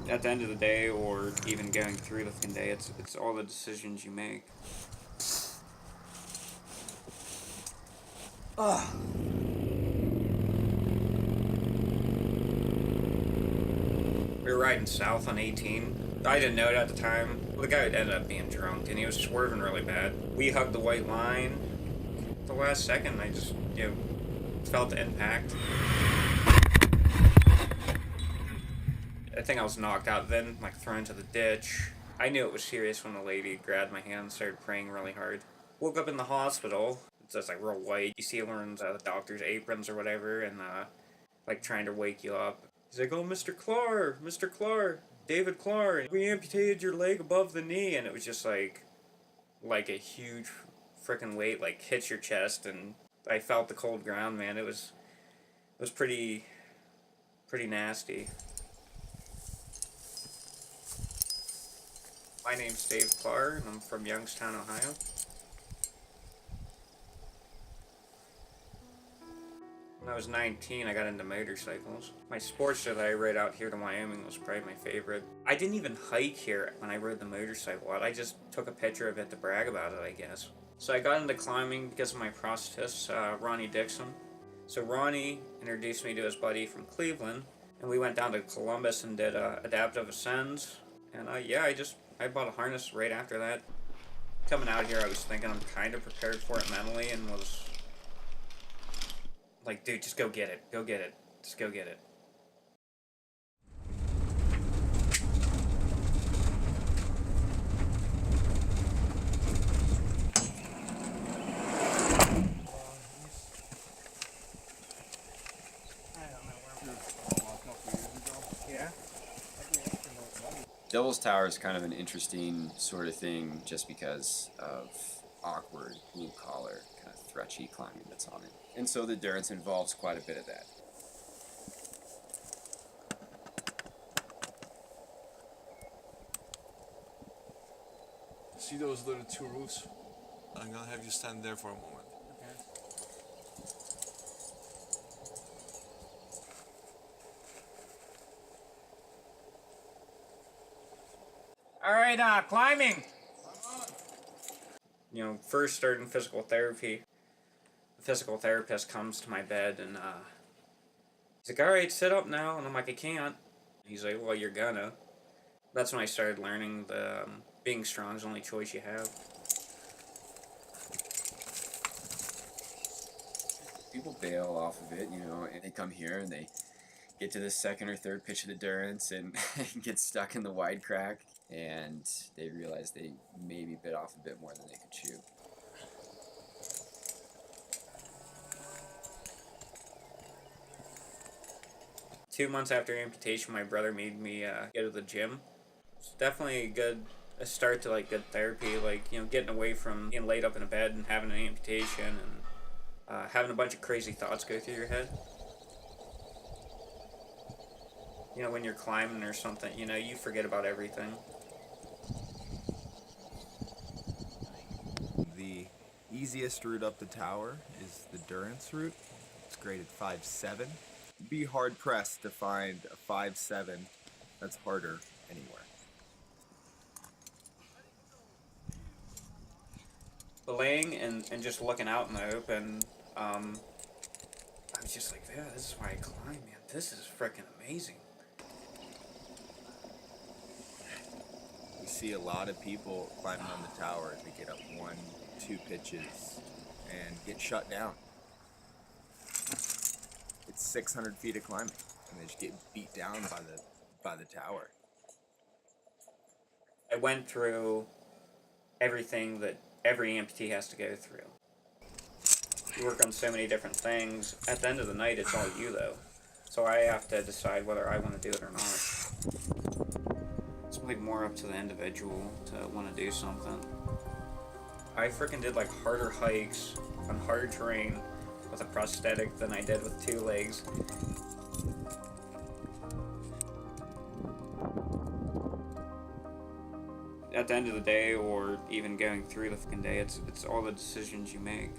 At the end of the day, or even going through the fucking day, it's all the decisions you make. Ugh. We were riding south on 18. I didn't know it at the time. The guy ended up being drunk, and he was swerving really bad. We hugged the white line. The last second, I just, felt the impact. I think I was knocked out then, thrown to the ditch. I knew it was serious when the lady grabbed my hand and started praying really hard. Woke up in the hospital. It's just real white. You see wearing the doctor's aprons or whatever, and trying to wake you up. He's like, "Oh, Mr. Klar, David Klar, we amputated your leg above the knee," and it was just like a huge freaking weight hits your chest, and I felt the cold ground, man. It was pretty nasty. My name's Dave Klar, and I'm from Youngstown, Ohio. When I was 19, I got into motorcycles. My Sportster that I rode out here to Wyoming was probably my favorite. I didn't even hike here when I rode the motorcycle out. I just took a picture of it to brag about it, I guess. So I got into climbing because of my prosthetist, Ronnie Dixon. So Ronnie introduced me to his buddy from Cleveland, and we went down to Columbus and did adaptive ascends. And I bought a harness right after that. Coming out here, I was thinking I'm kind of prepared for it mentally, and was like, dude, just go get it. Go get it. Just go get it. Yeah. Devil's Tower is kind of an interesting sort of thing just because of awkward blue collar kind of thretchy climbing that's on it. And so the endurance involves quite a bit of that. See those little two roofs? I'm gonna have you stand there for a moment. All right, climbing. First starting physical therapy, the physical therapist comes to my bed and he's like, "All right, sit up now," and I'm like, "I can't." He's like, "Well, you're gonna." That's when I started learning the being strong is the only choice you have. People bail off of it, and they come here and they get to the second or third pitch of endurance and get stuck in the wide crack, and they realize they maybe bit off a bit more than they could chew. Two months after amputation, my brother made me go to the gym. It's definitely a start to good therapy, getting away from being laid up in a bed and having an amputation and having a bunch of crazy thoughts go through your head. When you're climbing or something, you forget about everything. The easiest route up the tower is the Durance route. It's graded 5.7. Be hard pressed to find a 5.7 that's harder anywhere. Laying and just looking out in the open, I was just like, yeah, this is why I climb, man. This is freaking amazing. We see a lot of people climbing on the tower. They get up 1-2 pitches and get shut down. It's 600 feet of climbing, and they just get beat down by the tower. I went through everything that every amputee has to go through. You work on so many different things. At the end of the night, it's all you, though. So I have to decide whether I want to do it or not. It's more up to the individual to want to do something. I freaking did harder hikes on harder terrain with a prosthetic than I did with 2 legs. At the end of the day, or even going through the fucking day, it's all the decisions you make.